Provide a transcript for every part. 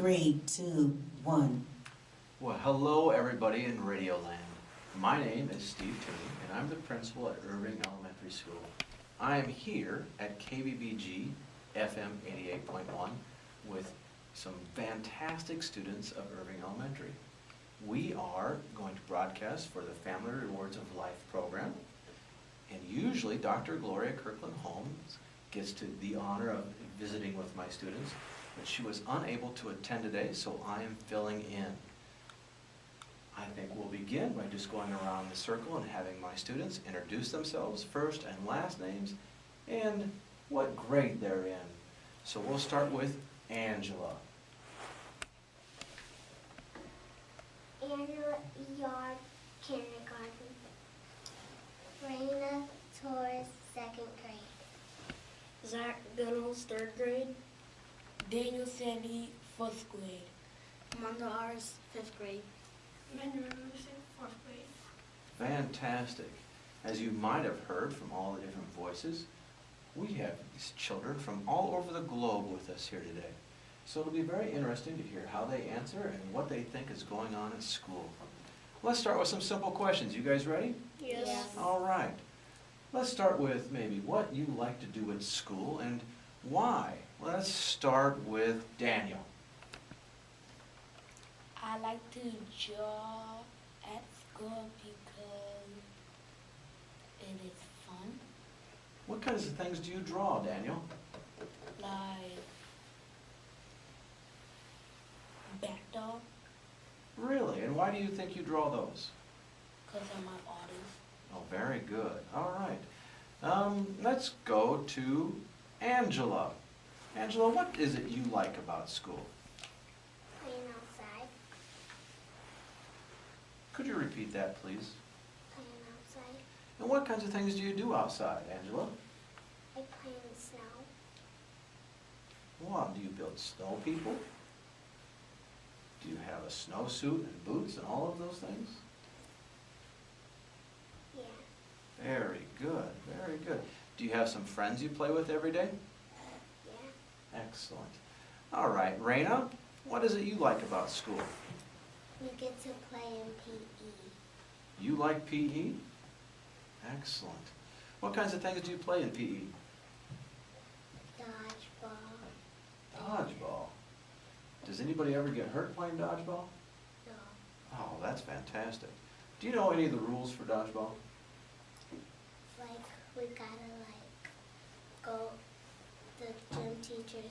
3, 2, 1. Well, hello everybody in Radio Land. My name is Steve Tooney, and I'm the principal at Irving Elementary School. I am here at KBBG FM 88.1 with some fantastic students of Irving Elementary. We are going to broadcast for the Family Rewards of Life program, and usually Dr. Gloria Kirkland Holmes gets to the honor of visiting with my students, but she was unable to attend today, so I am filling in. I think we'll begin by just going around the circle and having my students introduce themselves, first and last names, and what grade they're in. So we'll start with Angela. Angela Yard, kindergarten. Raina Torres, second grade. Zach Gunnels, third grade. Daniel Sandy, fourth grade. Amanda Aris, fifth grade. Benjamin Lucid, fourth grade. Fantastic. As you might have heard from all the different voices, we have these children from all over the globe with us here today. So it'll be very interesting to hear how they answer and what they think is going on at school. Let's start with some simple questions. You guys ready? Yes. All right. Let's start with maybe what you like to do at school and why. Let's start with Daniel. I like to draw at school because it is fun. What kinds of things do you draw, Daniel? Like bat dog, Really? And why do you think you draw those? because I'm an artist. Oh, very good. All right. Let's go to Angela. Angela, what is it you like about school? Playing outside. Could you repeat that, please? Playing outside. And what kinds of things do you do outside, Angela? I play in the snow. Well, do you build snow people? Do you have a snowsuit and boots and all of those things? Yeah. Very good, very good. Do you have some friends you play with every day? Yeah. Excellent. All right, Raina, what is it you like about school? We get to play in PE. You like PE? Excellent. What kinds of things do you play in PE? Dodgeball. Dodgeball. Does anybody ever get hurt playing dodgeball? No. Oh, that's fantastic. Do you know any of the rules for dodgeball? Like, we gotta, go, the gym teacher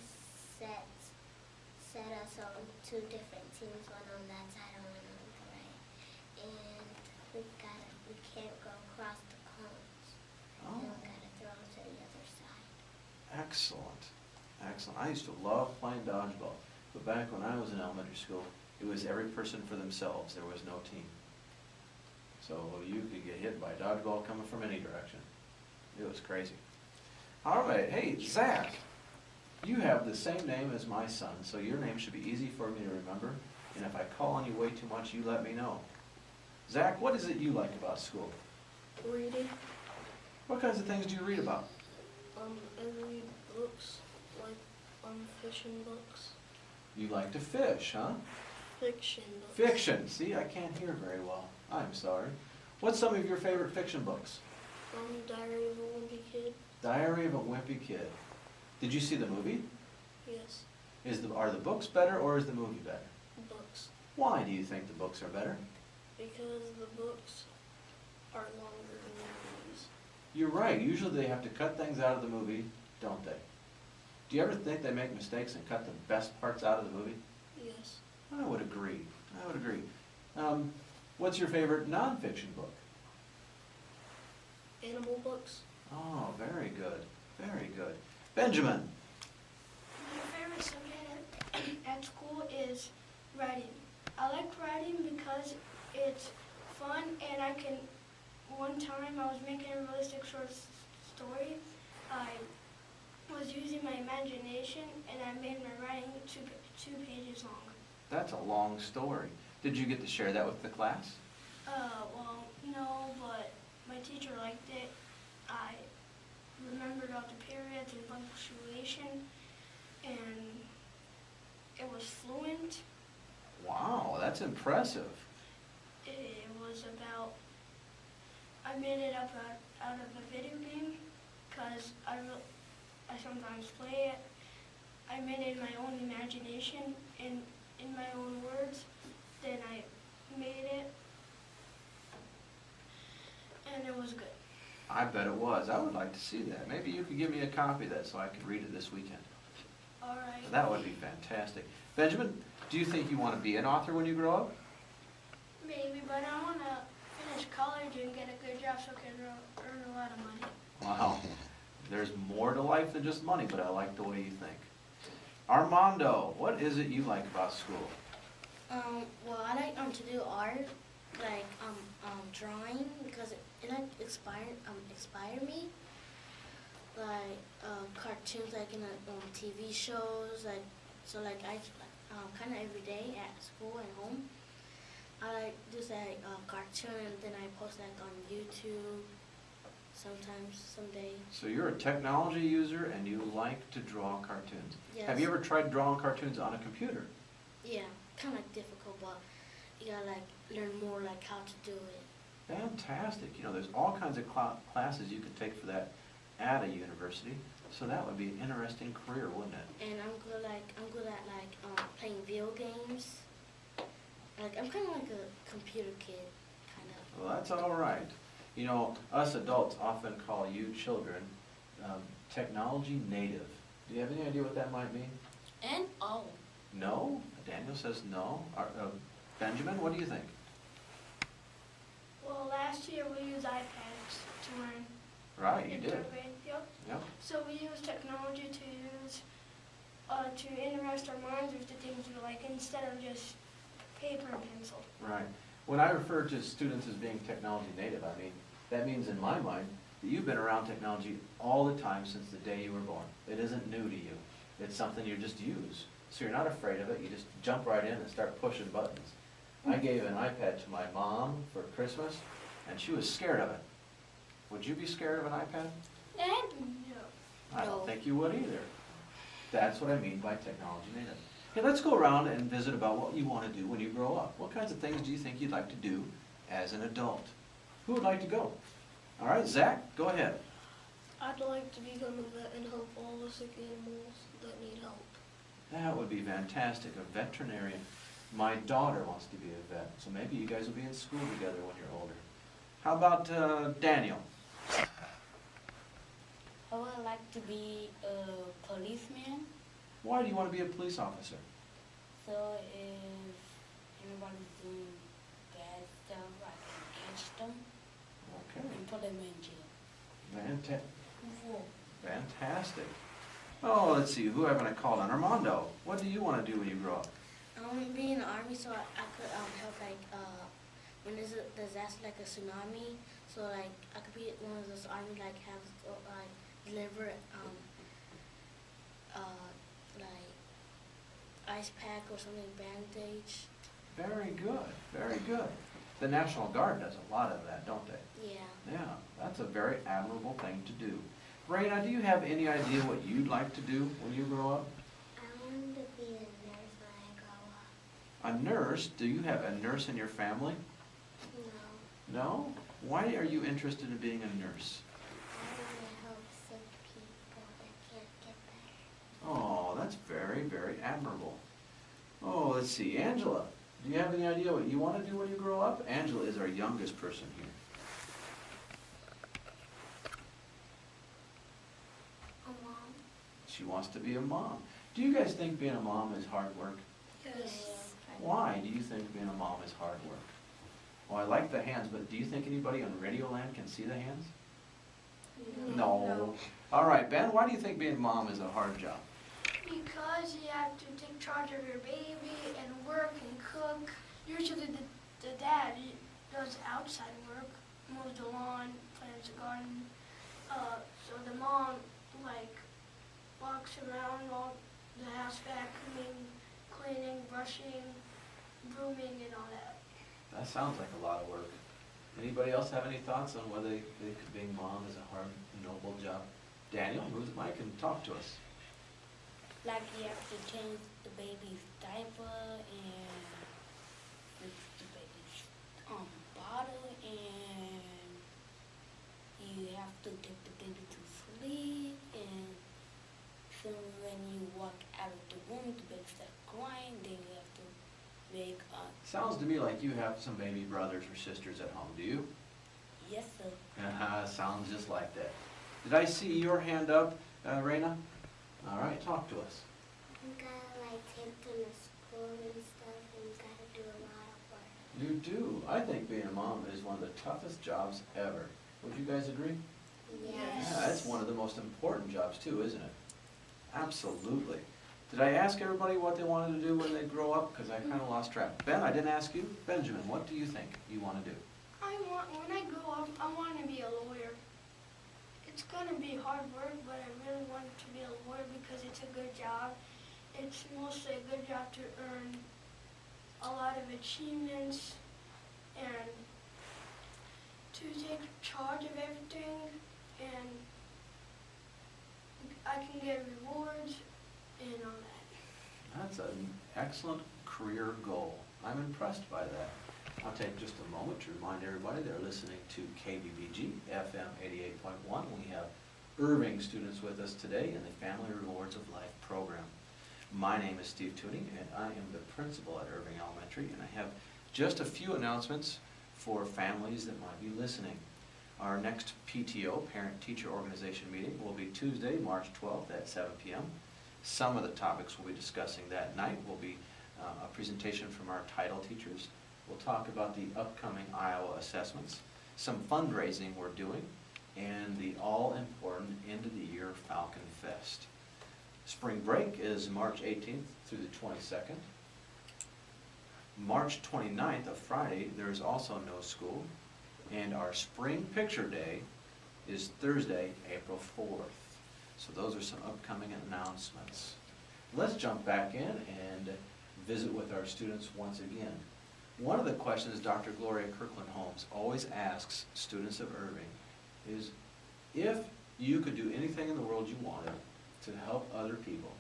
set us on two different teams, one on that side and one on the right. And we can't go across the cones. Oh, And we gotta throw them to the other side. excellent. Excellent. I used to love playing dodgeball. But back when I was in elementary school, it was every person for themselves. There was no team. So you could get hit by a dodgeball coming from any direction. It was crazy. All right. Hey, Zach, you have the same name as my son, so your name should be easy for me to remember. And if I call on you way too much, you let me know. Zach, what is it you like about school? Reading. What kinds of things do you read about? I read books, like fishing books. You like to fish, huh? Fiction books. Fiction. See, I can't hear very well. I'm sorry. What's some of your favorite fiction books? Diary of a Wimpy Kid. Diary of a Wimpy Kid. Did you see the movie? Yes. Are the books better or is the movie better? Books. Why do you think the books are better? Because the books are longer than the movies. You're right. Usually they have to cut things out of the movie, don't they? Do you ever think they make mistakes and cut the best parts out of the movie? Yes. I would agree. I would agree. What's your favorite nonfiction book? Animal books. Oh, very good. Very good. Benjamin. My favorite subject at school is writing. I like writing because it's fun and one time I was making a realistic short story. I was using my imagination and I made my writing two pages long. That's a long story. Did you get to share that with the class? Well, no, but my teacher liked it. I remembered all the periods and punctuation, and it was fluent. Wow, that's impressive. It was about, I made it up out of a video game because I sometimes play it. I made it in my own imagination and in my own words. Then I made it, and it was good. I bet it was. I would like to see that. Maybe you could give me a copy of that so I could read it this weekend. All right. That would be fantastic. Benjamin, do you think you want to be an author when you grow up? Maybe, but I want to finish college and get a good job so I can earn a lot of money. Wow. There's more to life than just money, but I like the way you think. Armando, what is it you like about school? Well, I like to do art, like drawing, because it like inspire me. Like cartoons, like in TV shows, like so like I kind of every day at school and home. I like just like cartoon, and then I post like on YouTube. Sometimes, someday. So you're a technology user and you like to draw cartoons. Yes. Have you ever tried drawing cartoons on a computer? Yeah, kind of like difficult, but you gotta like learn more like how to do it. Fantastic. You know, there's all kinds of classes you could take for that at a university. So that would be an interesting career, wouldn't it? And I'm good at like playing video games. Like I'm kind of like a computer kid, kind of. Well, that's all right. You know, us adults often call you children technology native. Do you have any idea what that might mean? And No? Daniel says no. Benjamin, what do you think? Well, last year we used iPads to learn. Right, you in did. third grade. Yep. Yep. So we use technology to interest our minds with the things we like instead of just paper and pencil. Right. When I refer to students as being technology native, I mean, that means in my mind that you've been around technology all the time since the day you were born. It isn't new to you. It's something you just use. So you're not afraid of it. You just jump right in and start pushing buttons. I gave an iPad to my mom for Christmas, and she was scared of it. Would you be scared of an iPad? No. I don't No. think you would either. That's what I mean by technology native. Okay, let's go around and visit about what you want to do when you grow up. What kinds of things do you think you'd like to do as an adult? Who would like to go? All right, Zach, go ahead. I'd like to become a vet and help all the sick animals that need help. That would be fantastic, a veterinarian. My daughter wants to be a vet, so maybe you guys will be in school together when you're older. How about Daniel? I would like to be a policeman, Why do you want to be a police officer? so if anybody's doing bad stuff, I can catch them Okay, and put them in jail. fantastic. Oh, let's see, who haven't I called on? Armando, what do you want to do when you grow up? Be in the army so I could help like when there's a disaster like a tsunami, so like I could be one of those army like have like deliver like ice pack or something, bandage. Very good, very good. The National Guard does a lot of that, don't they? Yeah. Yeah, that's a very admirable thing to do. Raina, do you have any idea what you'd like to do when you grow up? I want to be a nurse when I grow up. A nurse? Do you have a nurse in your family? No, No? Why are you interested in being a nurse? I want to help sick people that can't get better. Oh, that's very, very admirable. Oh, let's see, Angela, do you have any idea what you want to do when you grow up? Angela is our youngest person here. A mom? She wants to be a mom. Do you guys think being a mom is hard work? Yes. Why do you think being a mom is hard work? Well, I like the hands, but do you think anybody on Radioland can see the hands? No. All right, Ben, why do you think being a mom is a hard job? Because you have to take charge of your baby and work and cook. Usually the dad does outside work, mows the lawn, plants the garden. So the mom like walks around all the house, vacuuming, cleaning, brushing, brooming, and all that. That sounds like a lot of work. Anybody else have any thoughts on whether they think being mom is a hard, noble job? Daniel, move the mic and talk to us. like you have to change the baby's diaper and fix the baby's bottle, and you have to take the baby to sleep, and so when you walk out of the room, the baby starts crying, then you have to make Sounds to me like you have some baby brothers or sisters at home, do you? yes, sir. Sounds just like that. Did I see your hand up, Raina? All right, talk to us. You gotta like take them to school and stuff, and you gotta do a lot of work. You do. I think being a mom is one of the toughest jobs ever. Would you guys agree? Yes. Yeah, it's one of the most important jobs too, isn't it? Absolutely. Did I ask everybody what they wanted to do when they grow up? Because I kind of lost track. Ben, I didn't ask you. Benjamin, what do you think you want to do? When I grow up, I want to be a lawyer. It's going to be hard work, but I really want to be a lawyer because it's a good job. It's mostly a good job to earn a lot of achievements and to take charge of everything, and I can get rewards and all that. That's an excellent career goal. I'm impressed by that. I'll take just a moment to remind everybody they're listening to KBBG FM 88.1. We have Irving students with us today in the Family Rewards of Life program. My name is Steve Tuning, and I am the principal at Irving Elementary, and I have just a few announcements for families that might be listening. Our next PTO, Parent-Teacher Organization meeting, will be Tuesday, March 12th at 7 p.m. Some of the topics we'll be discussing that night will be a presentation from our title teachers. We'll talk about the upcoming Iowa assessments, some fundraising we're doing, and the all-important end-of-the-year Falcon Fest. Spring break is March 18th through the 22nd. March 29th, a Friday, there is also no school. And our Spring Picture Day is Thursday, April 4th. So those are some upcoming announcements. Let's jump back in and visit with our students once again. One of the questions Dr. Gloria Kirkland Holmes always asks students of Irving is, if you could do anything in the world you wanted to help other people,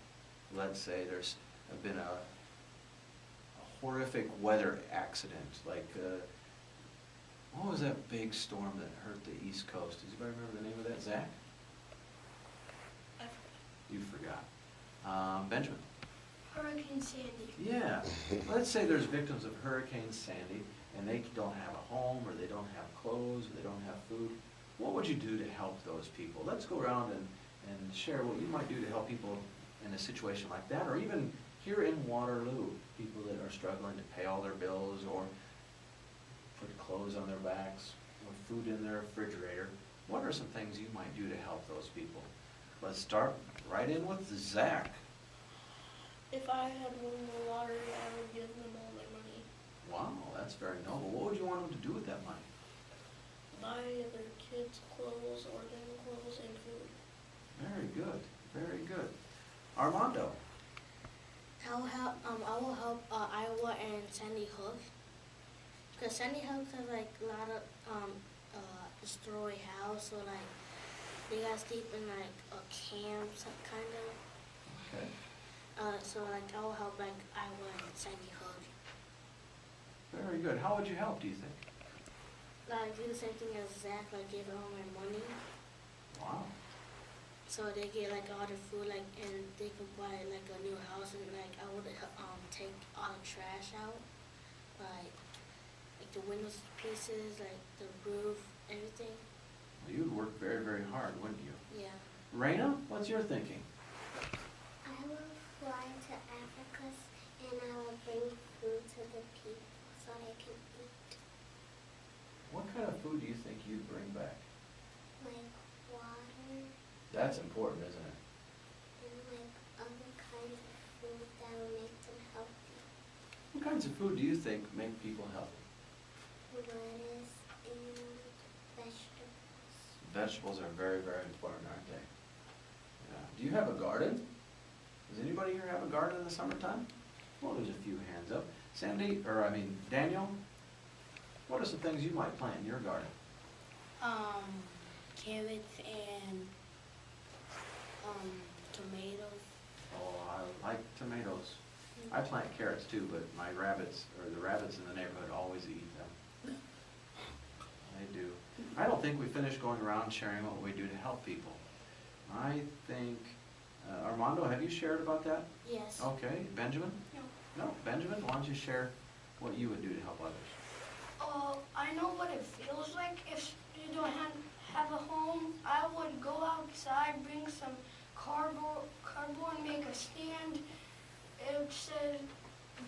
let's say there's been a horrific weather accident, like what was that big storm that hurt the East Coast? Does anybody remember the name of that, Zach? You forgot. Benjamin? Hurricane Sandy. Yeah. Let's say there's victims of Hurricane Sandy, and they don't have a home, or they don't have clothes, or they don't have food. What would you do to help those people? Let's go around and share what you might do to help people in a situation like that, or even here in Waterloo, people that are struggling to pay all their bills, or put clothes on their backs, or food in their refrigerator. What are some things you might do to help those people? Let's start right in with Zach. If I had won the lottery, I would give them all their money. Wow, that's very noble. What would you want them to do with that money? Buy their kids clothes, or them clothes and food. Very good, very good. Armando. I will help Iowa and Sandy Hook, because Sandy Hook has like a lot of destroyed house, so like they got sleep in like a camp, kind of. Okay. So like I will help like Iowa and Sandy Hook. Very good. How would you help, do you think? Like do the same thing as Zach, like give them all my money, Wow. so they get like all the food, like, and they can buy like a new house, and like I would take all the trash out, like the windows pieces, like the roof, everything. Well, you would work very, very hard, wouldn't you? Yeah. Raina, what's your thinking? I will fly to Africa and I will bring food to the people so they can eat. What kind of food do you think you'd bring back? Like water That's important, isn't it? and like other kinds of food that will make them healthy. What kinds of food do you think make people healthy? Lettuce and vegetables. Vegetables are very, very important, aren't they? Yeah. Do you have a garden? Does anybody here have a garden in the summertime? Well, there's a few hands up. Daniel, what are some things you might plant in your garden? Carrots and tomatoes. Oh, I like tomatoes. I plant carrots too, but my rabbits, or the rabbits in the neighborhood always eat them. They do. I don't think we finished going around sharing what we do to help people. I think, Armando, have you shared about that? Yes. Okay, Benjamin? No. No, Benjamin, why don't you share what you would do to help others? I know what it feels like if you don't have a home. I would go outside, bring some cardboard, and make a stand. It says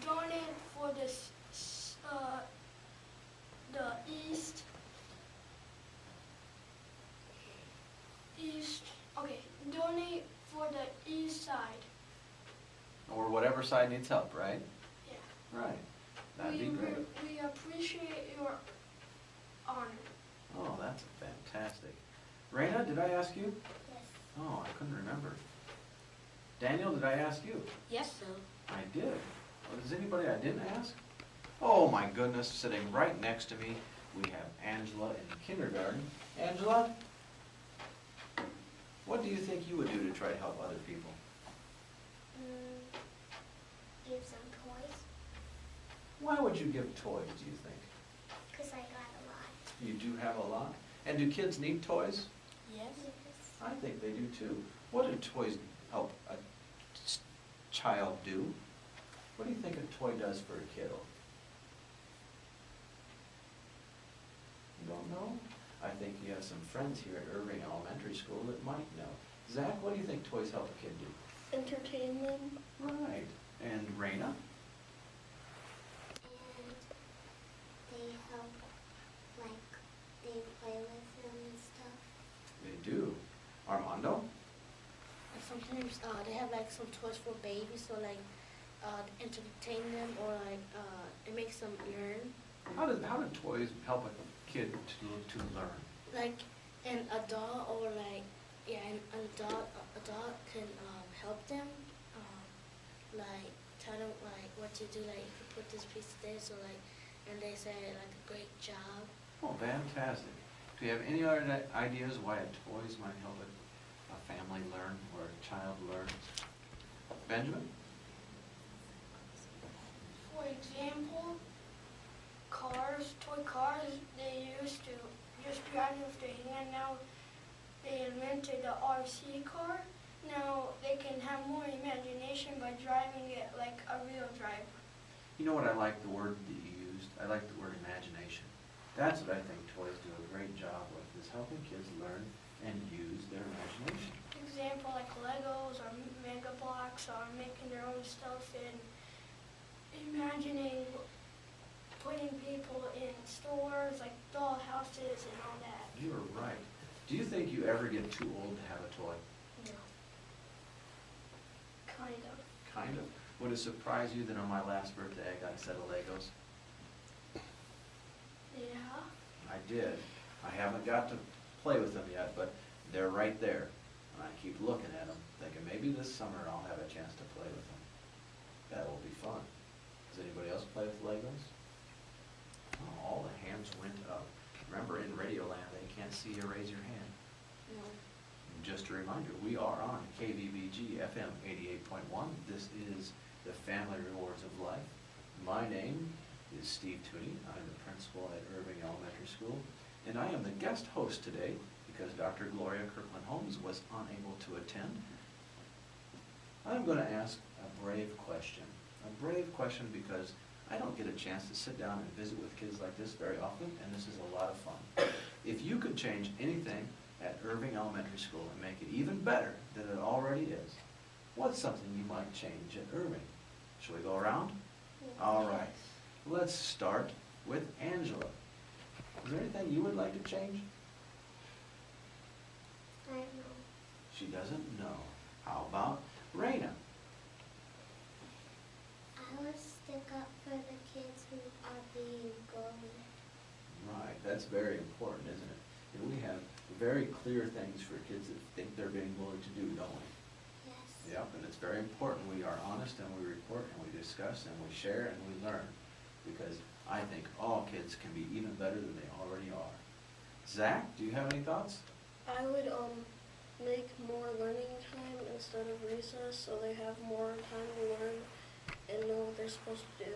donate for this, the okay, donate for the east side. Or whatever side needs help, right? Yeah. Right. That'd be great. We appreciate your honor. Oh, that's fantastic. Raina, did I ask you? Yes. Oh, I couldn't remember. Daniel, did I ask you? Yes, sir. I did. Well, is anybody I didn't ask? Oh my goodness, sitting right next to me, we have Angela in kindergarten. Angela, what do you think you would do to try to help other people? Give some toys, Why would you give toys, do you think? because I got a lot. You do have a lot. And do kids need toys? Yes. I think they do too. What do toys help a child do? What do you think a toy does for a kiddo? You don't know? I think you have some friends here at Irving Elementary School that might know. Zach, what do you think toys help a kid do? Entertain them. Right. And Raina? And they help, like, they play with them and stuff. They do. Armando? And sometimes they have like some toys for babies, so like entertain them or like it makes them learn. How do toys help a kid to learn? Like an adult or like an adult can help them, like tell them like what to do, like if you put this piece there, so like and they say like a great job. Oh, fantastic. Do you have any other ideas why toys might help a family learn or a child learn? Benjamin? For example, toy cars, they used to just drive with their hand. Now they invented the RC car. Now they can have more imagination by driving it like a real driver. You know what I like the word that you used? I like the word imagination. That's what I think toys do a great job with, is helping kids learn and use their imagination. Example like Legos or Mega Blocks or making their own stuff and imagining putting people in stores like doll houses and all that. You are right. Do you think you ever get too old to have a toy? No. Kind of. Kind of. Would it surprise you that on my last birthday I got a set of Legos? Yeah. I did. I haven't got to play with them yet, but they're right there. And I keep looking at them, thinking maybe this summer I'll have a chance to play with them. That will be fun. Does anybody else play with Legos? Oh, all the hands went up. Remember, in Radioland, they can't see you raise your hand. No. And just a reminder, we are on KBBG FM 88.1. This is the Family Rewards of Life. My name is Steve Tooney. I'm the principal at Irving Elementary School, and I am the guest host today because Dr. Gloria Kirkland Holmes was unable to attend. I'm going to ask a brave question. A brave question because I don't get a chance to sit down and visit with kids like this very often, and this is a lot of fun. If you could change anything at Irving Elementary School and make it even better than it already is, what's something you might change at Irving? Shall we go around? All right. Let's start with Angela. Is there anything you would like to change? I don't know. She doesn't know. How about Raina? I will stick up for the kids who are being bullied. Right, that's very important, isn't it? And we have very clear things for kids that think they're being bullied to do, don't we? Yes. Yep, and it's very important. We are honest and we report and we discuss and we share and we learn. Because I think all kids can be even better than they already are. Zach, do you have any thoughts? I would make more learning time instead of recess, so they have more time to learn and know what they're supposed to do.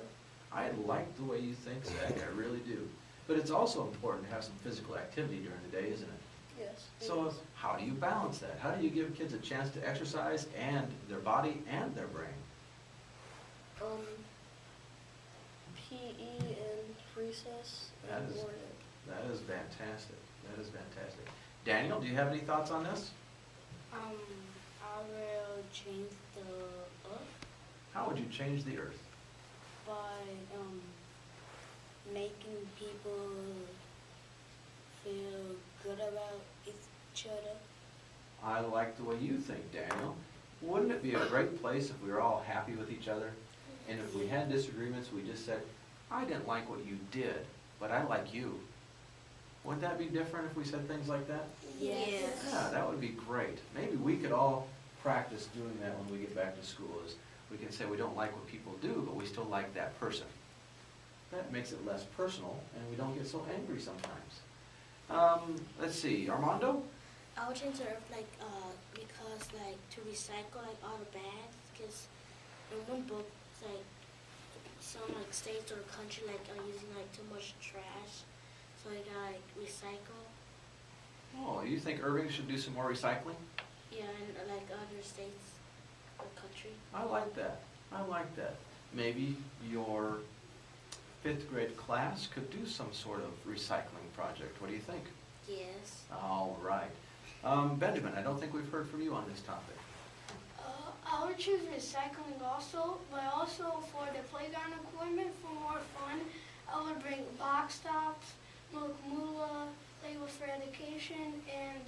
I like the way you think, Zach, I really do. But it's also important to have some physical activity during the day, isn't it? Yes. it So is. how do you balance that? How do you give kids a chance to exercise and their body and their brain? PE and recess That and is- morning. That is fantastic. That is fantastic. Daniel, do you have any thoughts on this? I will change the earth How would you change the earth? by making people feel good about each other. I like the way you think, Daniel. Wouldn't it be a great place if we were all happy with each other? And if we had disagreements, we just said, I didn't like what you did, but I like you. Wouldn't that be different if we said things like that? Yes. Yeah, that would be great. Maybe we could all practice doing that when we get back to school. Is we can say we don't like what people do, but we still like that person. That makes it less personal, and we don't get so angry sometimes. Let's see, Armando? I would change the earth because to recycle all the bags, because in one book it's some states or country are using too much trash, so they gotta recycle. Oh, you think Irving should do some more recycling? Yeah, and other states or country. I like that. I like that. Maybe your 5th grade class could do some sort of recycling project. What do you think? Yes. All right. Benjamin, I don't think we've heard from you on this topic. I would choose recycling also, but also for the playground equipment for more fun, I would bring box tops, milk moolah, Lego for education, and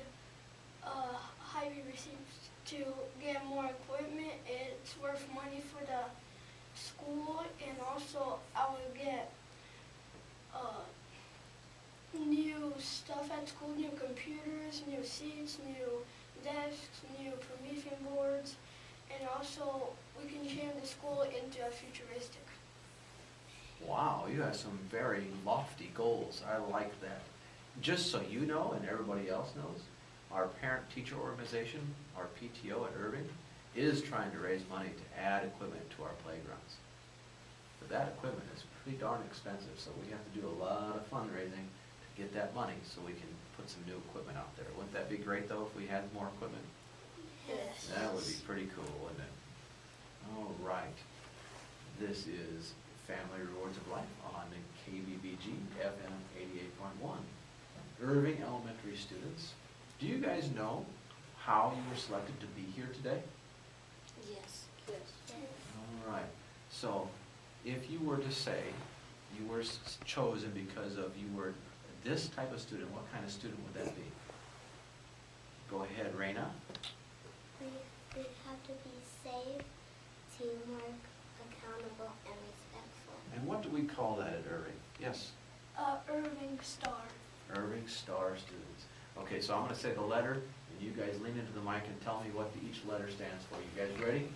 Hy-Vee receipts to get more equipment. It's worth money for the school, and also I would get new stuff at school, new computers, new seats, new desks, new Promethean boards, and also we can change the school into a futuristic. Wow, you have some very lofty goals. I like that. Just so you know, and everybody else knows, our parent-teacher organization, our PTO at Irving, is trying to raise money to add equipment to our playgrounds. But that equipment is pretty darn expensive, so we have to do a lot of fundraising to get that money so we can put some new equipment out there. Wouldn't that be great, though, if we had more equipment? Yes. That would be pretty cool, wouldn't it? All right. This is Family Rewards of Life on KBBG FM 88.1. Irving Elementary students, do you guys know how you were selected to be here today? Yes. Yes. All right. So, if you were to say you were chosen because of you were this type of student, what kind of student would that be? Go ahead, Raina. We have to be safe, teamwork, accountable, and respectful. And what do we call that at Irving? Yes? Irving Star. Irving Star students. Okay, so I'm going to say the letter, and you guys lean into the mic and tell me what each letter stands for. You guys ready?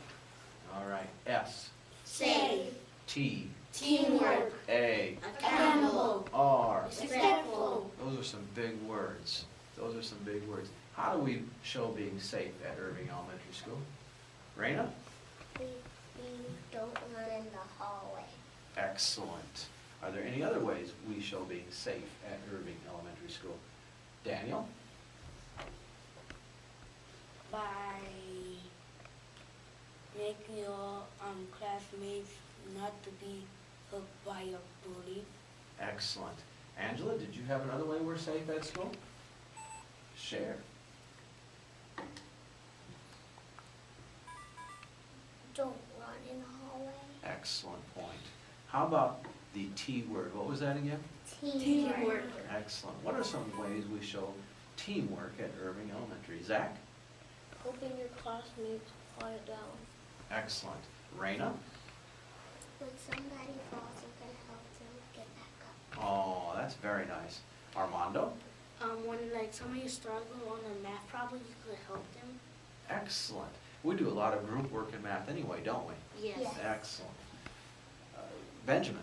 All right. S. Safe. T. Teamwork. A. Accountable. R. Respectful. Those are some big words. Those are some big words. How do we show being safe at Irving Elementary School? Raina? We don't run in the hallway. Excellent. Are there any other ways we show being safe at Irving Elementary School? Daniel? By making your classmates not to be hooked by a bully. Excellent. Angela, did you have another way we're safe at school? Share. Don't run in the hallway. Excellent point. How about the T word? What was that again? Teamwork. Excellent. What are some ways we show teamwork at Irving Elementary? Zach? Helping your classmates quiet down. Excellent. Raina? When somebody falls, you can help them get back up. Oh, that's very nice. Armando? When somebody struggling on a math problem, you could help them. Excellent. We do a lot of group work in math anyway, don't we? Yes. Yes. Excellent. Benjamin?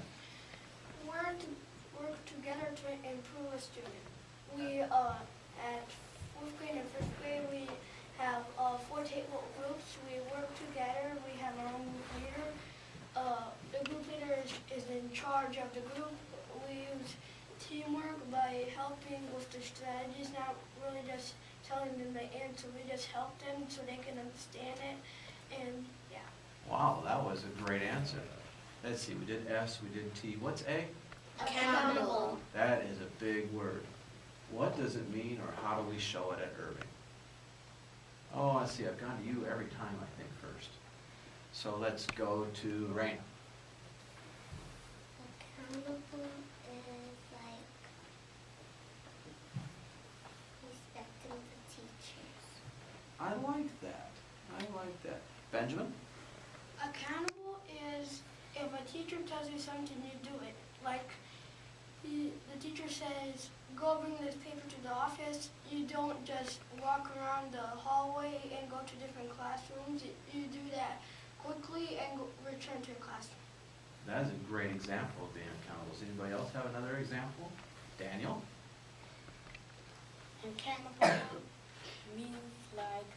Work together to improve a student. We at 4th grade and 5th grade we have 4 table groups. We work together. We have our own group leader. The group leader is in charge of the group. We use teamwork by helping with the strategies, not really just telling them the answer. We just help them so they can understand it. And yeah. Wow, that was a great answer. Let's see, we did S, we did T. What's A? Accountable. That is a big word. What does it mean, or how do we show it at Irving? Oh, let's see, I've gone to you every time, I think, first. So let's go to Raina. Accountable is like respecting the teachers. I like that. I like that. Benjamin? Accountable is if a teacher tells you something, you do it. Like the teacher says, go bring this paper to the office. You don't just walk around the hallway and go to different classrooms. You do that quickly and return to your classroom. That is a great example of being accountable. Does anybody else have another example? Daniel? Accountable means like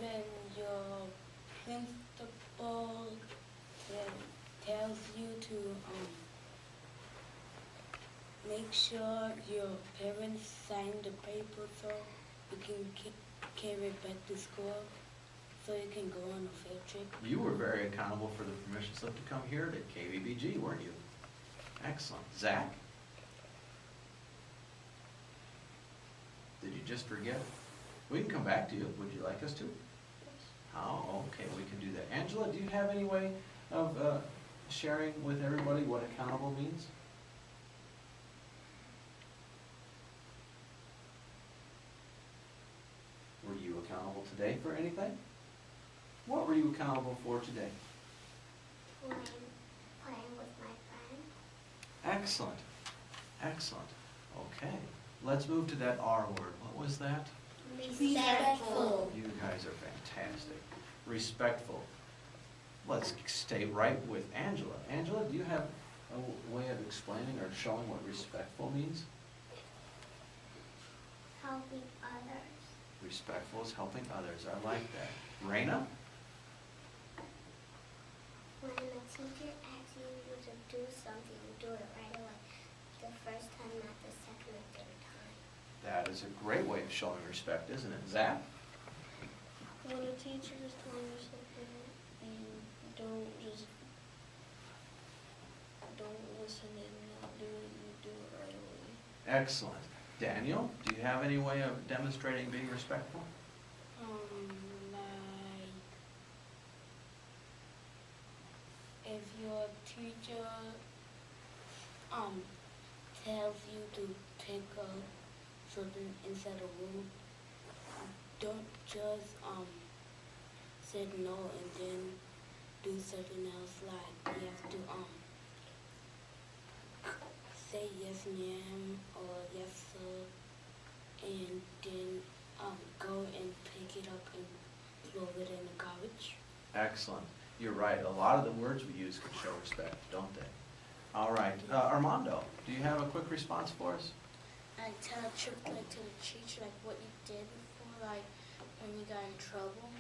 when your principal tells you to make sure your parents sign the paper so you can carry it back to school so you can go on a field trip. You were very accountable for the permission slip to come here to KVBG, weren't you? Excellent. Zach? Did you just forget? We can come back to you. Would you like us to? Oh, okay, we can do that. Angela, do you have any way of sharing with everybody what accountable means? Were you accountable today for anything? What were you accountable for today? Playing with my friend. Excellent. Excellent. Okay. Let's move to that R word. What was that? Respectful. You guys are fantastic. Respectful. Let's stay right with Angela. Angela, do you have a way of explaining or showing what respectful means? Helping others. Respectful is helping others. I like that. Raina? When a teacher asks you to do something, you do it right away. The first time, not the second or third time. That is a great way of showing respect, isn't it? Zach? When a teacher is telling you something, you don't just don't listen and not do it, you do it right away. Excellent. Daniel, do you have any way of demonstrating being respectful? Like if your teacher tells you to pick up something inside a room, don't just say no and then do something else. Like you have to say yes ma'am or yes sir and then go and pick it up and throw it in the garbage. Excellent. You're right. A lot of the words we use can show respect, don't they? All right. Armando, do you have a quick response for us? I tell a trick like to the teacher like what you did before, like when you got in trouble.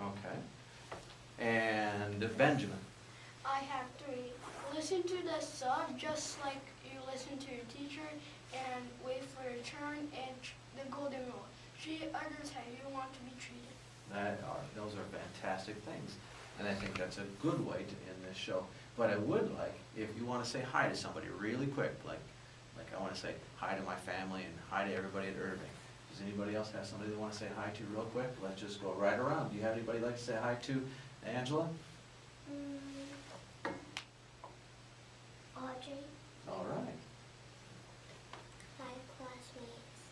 Okay. And Benjamin? I have 3. Listen to the sub just like you listen to your teacher and wait for your turn, and the golden rule. Treat others how you want to be treated. Those are fantastic things. And I think that's a good way to end this show. But I would like, if you want to say hi to somebody really quick, like I want to say hi to my family and hi to everybody at Irving. Does anybody else have somebody they want to say hi to real quick? Let's just go right around. Do you have anybody like to say hi to? Angela? Audrey, All right. my classmates.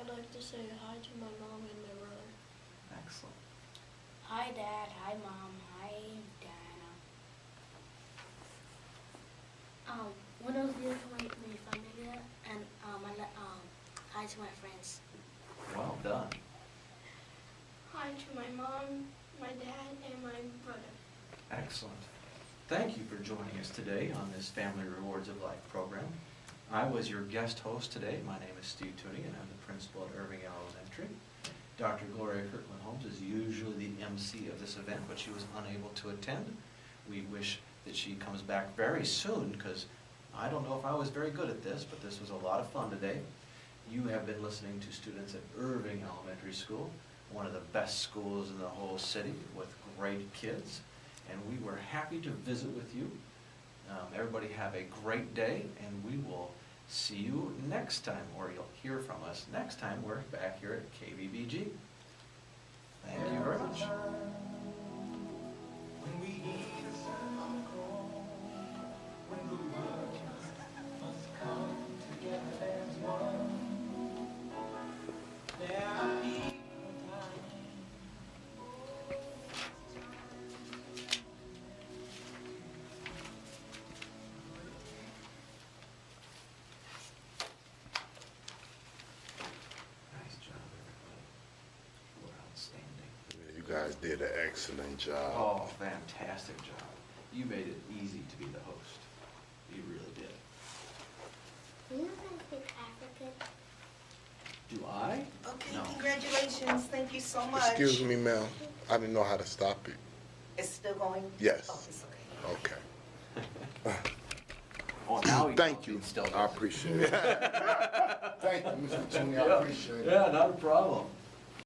I'd like to say hi to my mom and my brother. Excellent. Hi Dad, hi Mom, hi Diana. Buenos días to mi familia and hi to my friends. Well done. Hi to my mom, my dad, and my brother. Excellent. Thank you for joining us today on this Family Rewards of Life program. I was your guest host today. My name is Steve Tooney, and I'm the principal at Irving Elementary. Dr. Gloria Kirkland-Holmes is usually the MC of this event, but she was unable to attend. We wish that she comes back very soon, because I don't know if I was very good at this, but this was a lot of fun today. You have been listening to students at Irving Elementary School, one of the best schools in the whole city with great kids, and we were happy to visit with you. Everybody have a great day, and we will see you next time, or you'll hear from us next time we're back here at KBBG. Thank you very much. When we eat a circle, when the world must come together as one, there are people dying. Nice job, everybody. You were outstanding. You guys did an excellent job. Oh, fantastic job. You made it easy to be the host. You really did. Do you guys speak African? Do I? Okay, No. congratulations. Thank you so much. Excuse me, ma'am. I didn't know how to stop it. It's still going? Yes. Oh, it's okay. Okay. Oh, now he Thank knows you. he still I does. appreciate it. Thank you, Mr. Tooney. I appreciate it. Yeah, not a problem.